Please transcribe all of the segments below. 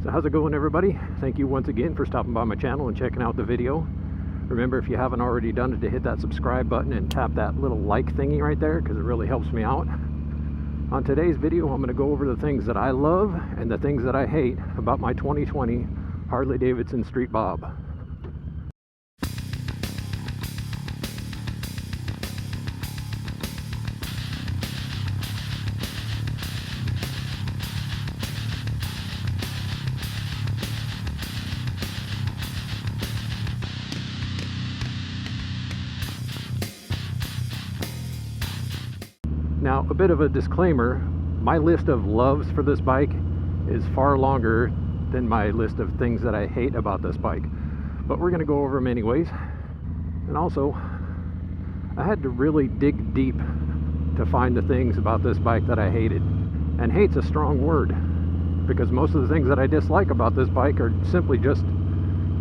So how's it going, everybody? Thank you once again for stopping by my channel and checking out the video. Remember, if you haven't already done it, to hit that subscribe button and tap that little like thingy right there, because it really helps me out. On today's video, I'm going to go over the things that I love and the things that I hate about my 2020 Harley-Davidson Street Bob. Now, a bit of a disclaimer, my list of loves for this bike is far longer than my list of things that I hate about this bike. But we're going to go over them anyways. And also, I had to really dig deep to find the things about this bike that I hated. And hate's a strong word, because most of the things that I dislike about this bike are simply just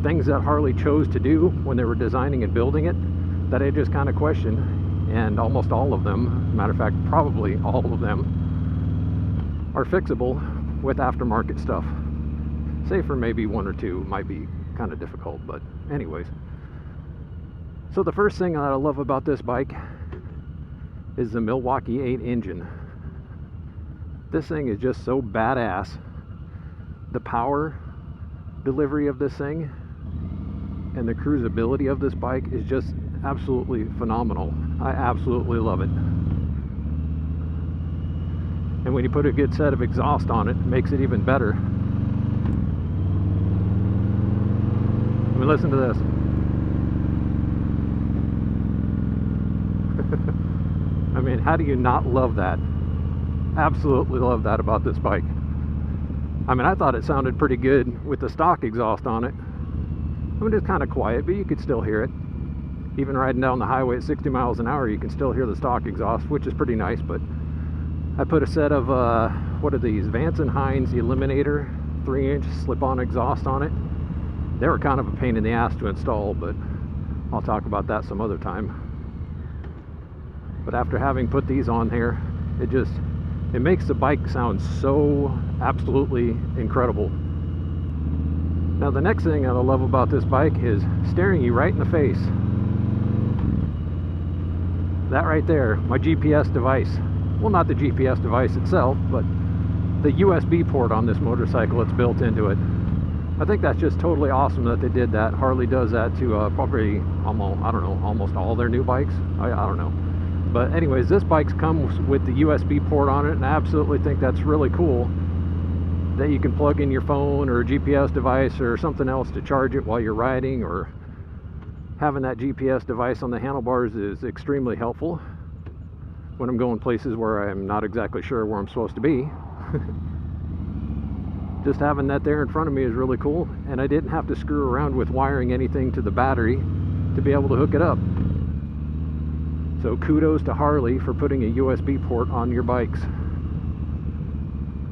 things that Harley chose to do when they were designing and building it that I just kind of question. And almost all of them, matter of fact, probably all of them, are fixable with aftermarket stuff. Save for maybe one or two, might be kind of difficult, but anyways. So the first thing that I love about this bike is the Milwaukee 8 engine. This thing is just so badass. The power delivery of this thing and the cruisability of this bike is just absolutely phenomenal. I absolutely love it. And when you put a good set of exhaust on it, it makes it even better. I mean, listen to this. I mean, how do you not love that? Absolutely love that about this bike. I mean, I thought it sounded pretty good with the stock exhaust on it. I mean, it's kind of quiet, but you could still hear it. Even riding down the highway at 60 miles an hour, you can still hear the stock exhaust, which is pretty nice. But I put a set of, what are these? Vance & Hines Eliminator 3-inch slip-on exhaust on it. They were kind of a pain in the ass to install, but I'll talk about that some other time. But after having put these on here, it makes the bike sound so absolutely incredible. Now, the next thing that I love about this bike is staring you right in the face. That right there, my GPS device. Well, not the GPS device itself, but the USB port on this motorcycle that's built into it. I think that's just totally awesome that they did that. Harley does that to probably almost all their new bikes. I don't know. But anyways, this bike comes with the USB port on it, and I absolutely think that's really cool that you can plug in your phone or a GPS device or something else to charge it while you're riding, or having that GPS device on the handlebars is extremely helpful when I'm going places where I'm not exactly sure where I'm supposed to be. Just having that there in front of me is really cool, and I didn't have to screw around with wiring anything to the battery to be able to hook it up. So kudos to Harley for putting a USB port on your bikes.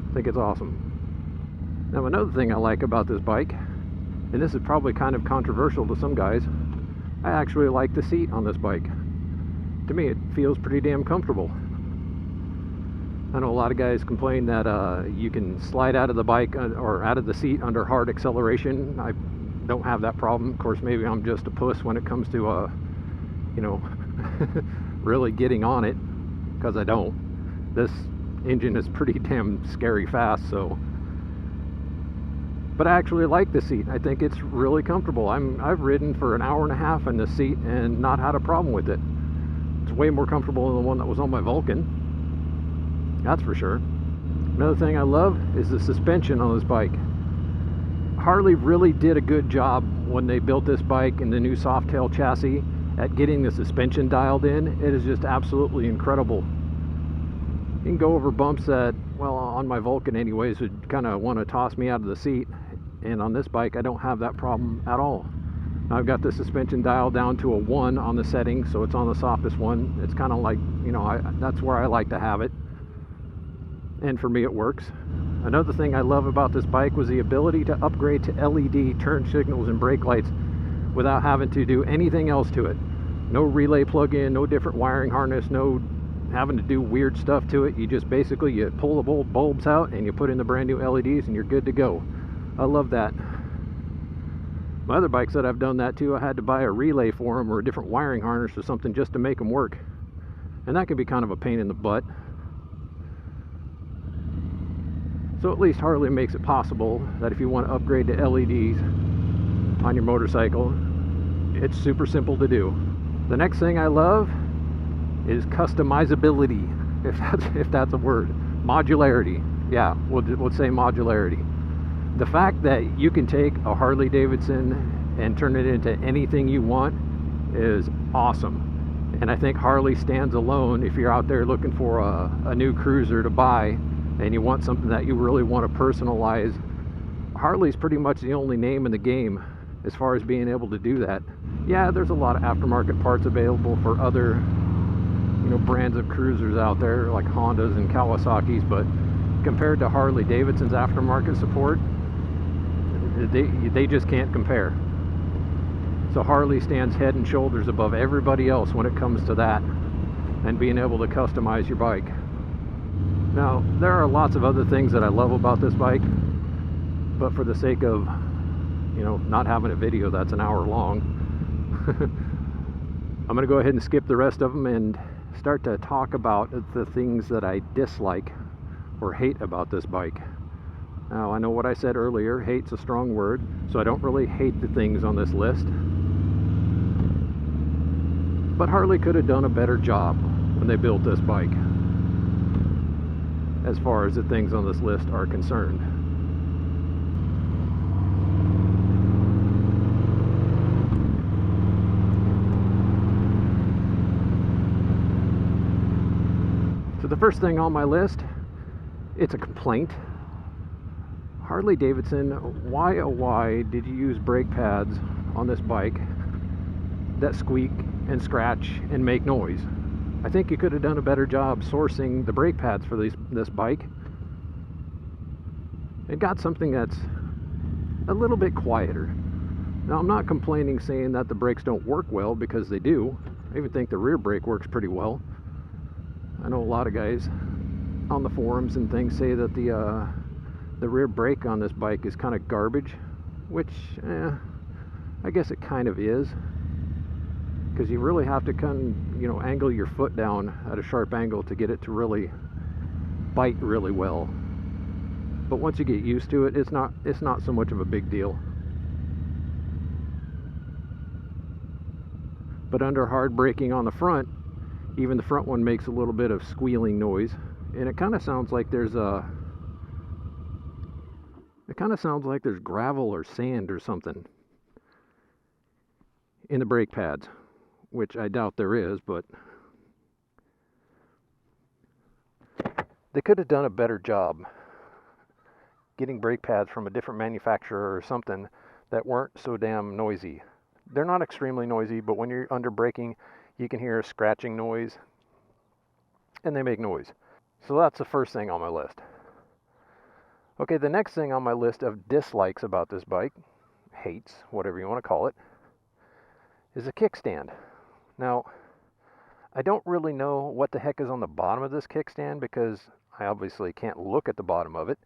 I think it's awesome. Now, another thing I like about this bike, and this is probably kind of controversial to some guys, I actually like the seat on this bike. To me, it feels pretty damn comfortable. I know a lot of guys complain that you can slide out of the bike or out of the seat under hard acceleration. I don't have that problem. Of course, maybe I'm just a puss when it comes to, really getting on it, because I don't. This engine is pretty damn scary fast, so. But I actually like the seat. I think it's really comfortable. I've ridden for an hour and a half in this seat and not had a problem with it. It's way more comfortable than the one that was on my Vulcan. That's for sure. Another thing I love is the suspension on this bike. Harley really did a good job when they built this bike in the new Softail chassis at getting the suspension dialed in. It is just absolutely incredible. You can go over bumps that, well, on my Vulcan anyways, would kind of want to toss me out of the seat. And on this bike, I don't have that problem at all. I've got the suspension dialed down to a 1 on the setting, so it's on the softest one. It's kind of like, that's where I like to have it. And for me, it works. Another thing I love about this bike was the ability to upgrade to LED turn signals and brake lights without having to do anything else to it. No relay plug-in, no different wiring harness, no having to do weird stuff to it. You just basically, you pull the bulbs out and you put in the brand new LEDs and you're good to go. I love that. My other bikes that I've done that to, I had to buy a relay for them or a different wiring harness or something just to make them work. And that can be kind of a pain in the butt. So at least Harley makes it possible that if you want to upgrade to LEDs on your motorcycle, it's super simple to do. The next thing I love is customizability, if that's a word. Modularity. Yeah, we'll say modularity. The fact that you can take a Harley-Davidson and turn it into anything you want is awesome. And I think Harley stands alone if you're out there looking for a new cruiser to buy and you want something that you really want to personalize. Harley's pretty much the only name in the game as far as being able to do that. Yeah, there's a lot of aftermarket parts available for other, brands of cruisers out there like Hondas and Kawasaki's, but compared to Harley-Davidson's aftermarket support, they just can't compare. So Harley stands head and shoulders above everybody else when it comes to that and being able to customize your bike. Now, there are lots of other things that I love about this bike, but for the sake of, not having a video that's an hour long, I'm going to go ahead and skip the rest of them and start to talk about the things that I dislike or hate about this bike. Now, I know what I said earlier, hate's a strong word, so I don't really hate the things on this list. But Harley could have done a better job when they built this bike, as far as the things on this list are concerned. So the first thing on my list, it's a complaint. Harley-Davidson, why oh why did you use brake pads on this bike that squeak and scratch and make noise? I think you could have done a better job sourcing the brake pads for this bike. It got something that's a little bit quieter. Now, I'm not complaining saying that the brakes don't work well, because they do. I even think the rear brake works pretty well. I know a lot of guys on the forums and things say that the rear brake on this bike is kind of garbage, which I guess it kind of is, because you really have to angle your foot down at a sharp angle to get it to really bite really well. But once you get used to it, it's not so much of a big deal. But under hard braking on the front, even the front one makes a little bit of squealing noise, and it kind of sounds like there's gravel or sand or something in the brake pads, which I doubt there is, but they could have done a better job getting brake pads from a different manufacturer or something that weren't so damn noisy. They're not extremely noisy, but when you're under braking, you can hear a scratching noise, and they make noise. So that's the first thing on my list. Okay, the next thing on my list of dislikes about this bike, hates, whatever you want to call it, is a kickstand. Now, I don't really know what the heck is on the bottom of this kickstand, because I obviously can't look at the bottom of it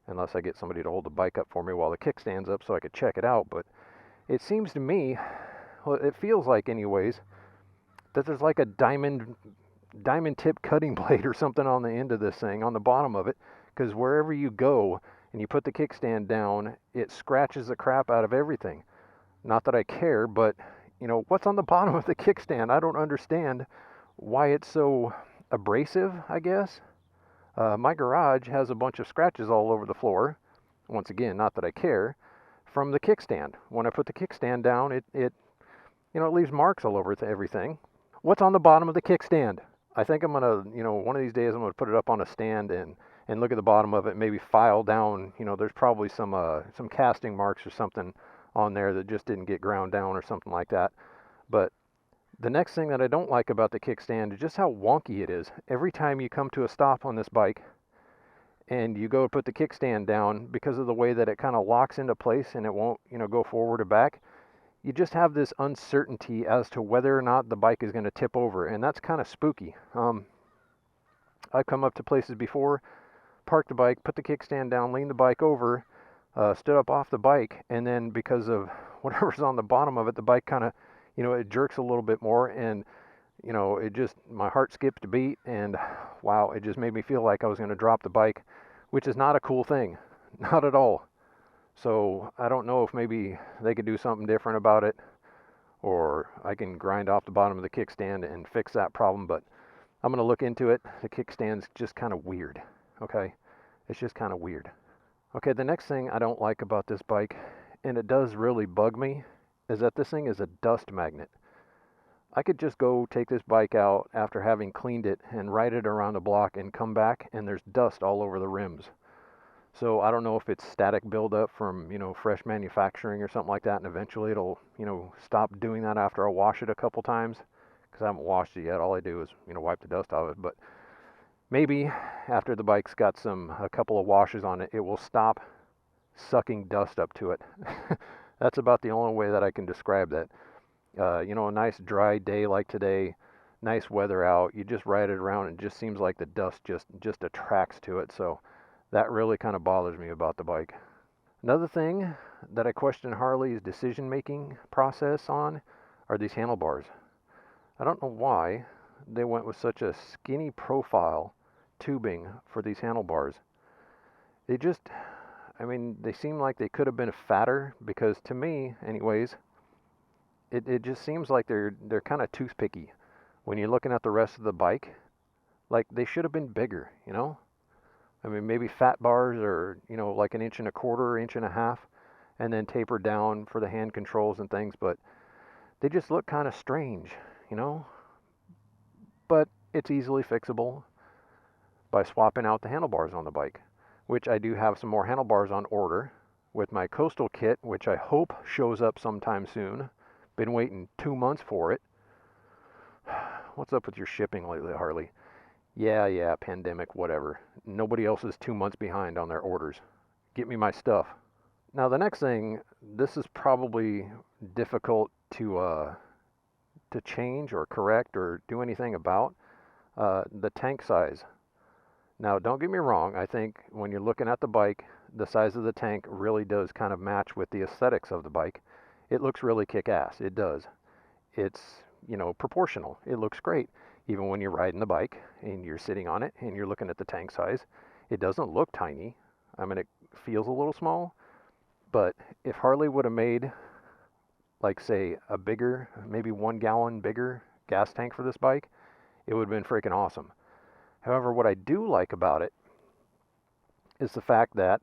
unless I get somebody to hold the bike up for me while the kickstand's up so I could check it out. But it seems to me, well, it feels like anyways, that there's like a diamond tip cutting blade or something on the end of this thing, on the bottom of it, because wherever you go and you put the kickstand down, it scratches the crap out of everything. Not that I care, but what's on the bottom of the kickstand? I don't understand why it's so abrasive, I guess. My garage has a bunch of scratches all over the floor. Once again, not that I care, from the kickstand. When I put the kickstand down, it leaves marks all over everything. What's on the bottom of the kickstand? I think I'm gonna, one of these days I'm gonna put it up on a stand and look at the bottom of it, maybe file down, there's probably some casting marks or something on there that just didn't get ground down or something like that. But the next thing that I don't like about the kickstand is just how wonky it is. Every time you come to a stop on this bike and you go put the kickstand down, because of the way that it kind of locks into place and it won't, go forward or back, you just have this uncertainty as to whether or not the bike is going to tip over, and that's kind of spooky. I've come up to places before, parked the bike, put the kickstand down, leaned the bike over, stood up off the bike, and then because of whatever's on the bottom of it, the bike kind of, it jerks a little bit more, and it just, my heart skipped a beat, and wow, it just made me feel like I was going to drop the bike, which is not a cool thing, not at all. So I don't know if maybe they could do something different about it, or I can grind off the bottom of the kickstand and fix that problem, but I'm going to look into it. The kickstand's just kind of weird, okay? It's just kind of weird. Okay, the next thing I don't like about this bike, and it does really bug me, is that this thing is a dust magnet. I could just go take this bike out after having cleaned it and ride it around the block and come back, and there's dust all over the rims. So I don't know if it's static buildup from, fresh manufacturing or something like that, and eventually it'll, stop doing that after I wash it a couple times, because I haven't washed it yet. All I do is, wipe the dust off it. But maybe after the bike's got a couple of washes on it, it will stop sucking dust up to it. That's about the only way that I can describe that. A nice dry day like today, nice weather out, you just ride it around and it just seems like the dust just attracts to it. So that really kind of bothers me about the bike. Another thing that I question Harley's decision-making process on are these handlebars. I don't know why they went with such a skinny profile tubing for these handlebars. They seem like they could have been fatter, because to me, anyways, it just seems like they're kind of toothpicky when you're looking at the rest of the bike. Like, they should have been bigger, maybe fat bars, or, like 1.25 inches, 1.5 inches, and then tapered down for the hand controls and things, but they just look kind of strange, But it's easily fixable by swapping out the handlebars on the bike, which I do have some more handlebars on order with my coastal kit, which I hope shows up sometime soon. Been waiting 2 months for it. What's up with your shipping lately, Harley? Yeah, pandemic, whatever. Nobody else is 2 months behind on their orders. Get me my stuff. Now, the next thing, this is probably difficult to change or correct or do anything about, the tank size. Now, don't get me wrong. I think when you're looking at the bike, the size of the tank really does kind of match with the aesthetics of the bike. It looks really kick-ass. It does. It's, proportional. It looks great. Even when you're riding the bike and you're sitting on it and you're looking at the tank size, it doesn't look tiny. It feels a little small, but if Harley would have made, like, say, a bigger, maybe 1 gallon bigger gas tank for this bike, it would have been freaking awesome. However, what I do like about it is the fact that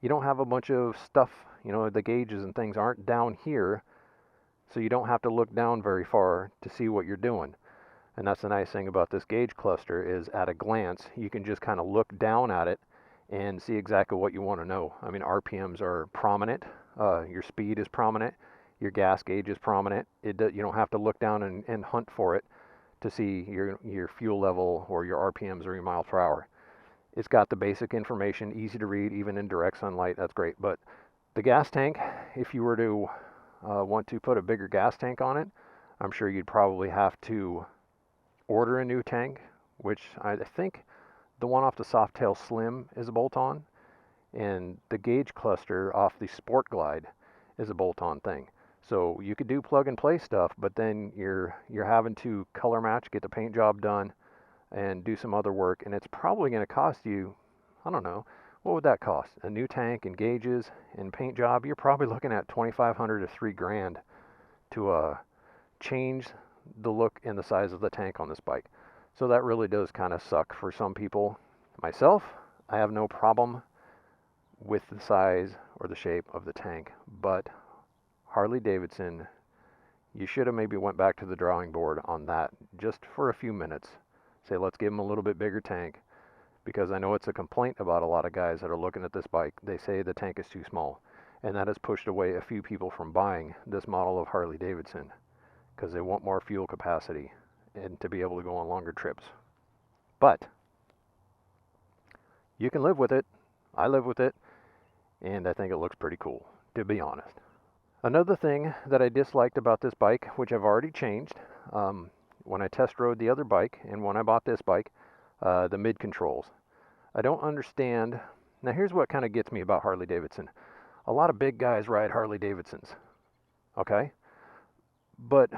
you don't have a bunch of stuff, the gauges and things aren't down here, so you don't have to look down very far to see what you're doing. And that's the nice thing about this gauge cluster, is at a glance, you can just kind of look down at it and see exactly what you want to know. RPMs are prominent, your speed is prominent, your gas gauge is prominent. You don't have to look down and hunt for it to see your fuel level or your RPMs or your miles per hour. It's got the basic information, easy to read, even in direct sunlight. That's great. But the gas tank, if you were to want to put a bigger gas tank on it, I'm sure you'd probably have to order a new tank, which I think the one off the Softail Slim is a bolt-on, and the gauge cluster off the Sport Glide is a bolt-on thing. So you could do plug and play stuff, but then you're having to color match, get the paint job done, and do some other work, and it's probably going to cost you, I don't know, what would that cost? A new tank and gauges and paint job, you're probably looking at $2,500 to $3,000 to change the look and the size of the tank on this bike. So that really does kind of suck for some people. Myself, I have no problem with the size or the shape of the tank, but Harley-Davidson, you should have maybe went back to the drawing board on that just for a few minutes. Say, let's give them a little bit bigger tank, because I know it's a complaint about a lot of guys that are looking at this bike. They say the tank is too small, and that has pushed away a few people from buying this model of Harley-Davidson, because they want more fuel capacity and to be able to go on longer trips. But you can live with it. I live with it, and I think it looks pretty cool, to be honest. Another thing that I disliked about this bike, which I've already changed, when I test rode the other bike and when I bought this bike, the mid controls. I don't understand Now here's what kind of gets me about Harley-Davidson. A lot of big guys ride Harley-Davidsons, okay? But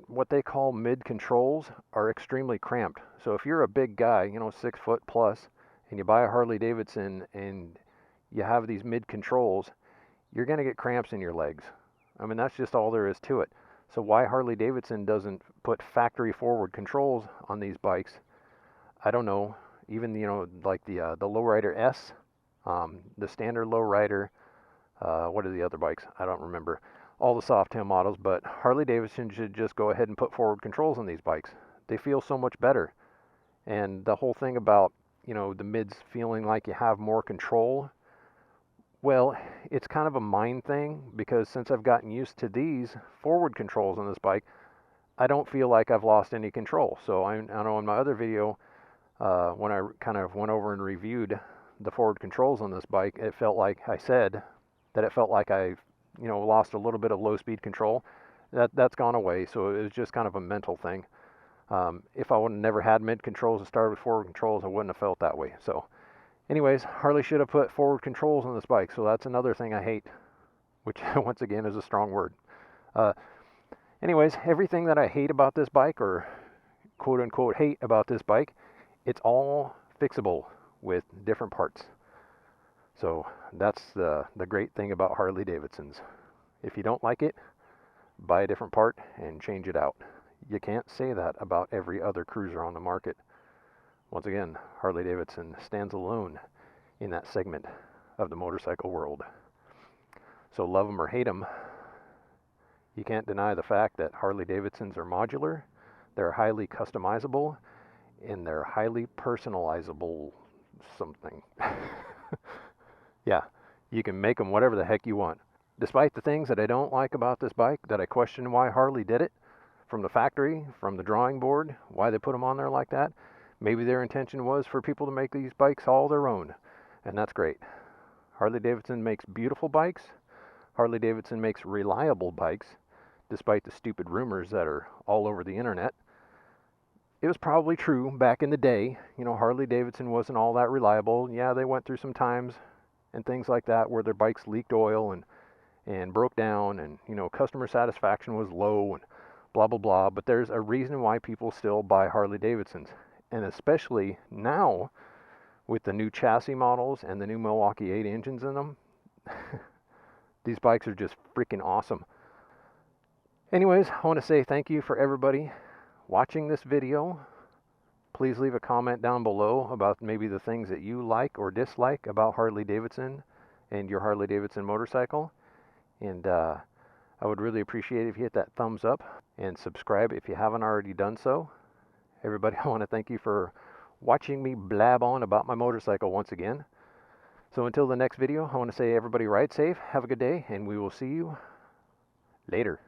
what they call mid controls are extremely cramped. So if you're a big guy, 6 foot plus, and you buy a Harley-Davidson and you have these mid controls, you're going to get cramps in your legs. I mean, that's just all there is to it. So why Harley-Davidson doesn't put factory forward controls on these bikes, I don't know. Even, like the Lowrider S, the standard Lowrider, what are the other bikes? I don't remember. All the soft tail models, but Harley-Davidson should just go ahead and put forward controls on these bikes. They feel so much better. And the whole thing about, the mids feeling like you have more control, well, it's kind of a mind thing, because since I've gotten used to these forward controls on this bike, I don't feel like I've lost any control. So I know in my other video, when I kind of went over and reviewed the forward controls on this bike, it felt like I said that it felt like I lost a little bit of low speed control. That's gone away, so it was just kind of a mental thing. If I would have never had mid controls and started with forward controls, I wouldn't have felt that way. So anyways, Harley should have put forward controls on this bike, so that's another thing I hate, which once again is a strong word. Anyways, everything that I hate about this bike, or quote unquote hate about this bike, it's all fixable with different parts. So that's the great thing about Harley-Davidsons. If you don't like it, buy a different part and change it out. You can't say that about every other cruiser on the market. Once again, Harley-Davidson stands alone in that segment of the motorcycle world. So love them or hate them, you can't deny the fact that Harley-Davidsons are modular, they're highly customizable, and they're highly personalizable something. Yeah, you can make them whatever the heck you want. Despite the things that I don't like about this bike, that I question why Harley did it, from the factory, from the drawing board, why they put them on there like that, maybe their intention was for people to make these bikes all their own, and that's great. Harley-Davidson makes beautiful bikes. Harley-Davidson makes reliable bikes, despite the stupid rumors that are all over the internet. It was probably true back in the day. Harley-Davidson wasn't all that reliable. Yeah, they went through some times and things like that where their bikes leaked oil and broke down, and customer satisfaction was low and blah blah blah. But there's a reason why people still buy Harley-Davidsons, and especially now with the new chassis models and the new Milwaukee 8 engines in them. These bikes are just freaking awesome. Anyways, I want to say thank you for everybody watching this video. Please leave a comment down below about maybe the things that you like or dislike about Harley-Davidson and your Harley-Davidson motorcycle. And I would really appreciate it if you hit that thumbs up and subscribe if you haven't already done so. Everybody, I want to thank you for watching me blab on about my motorcycle once again. So until the next video, I want to say everybody ride safe, have a good day, and we will see you later.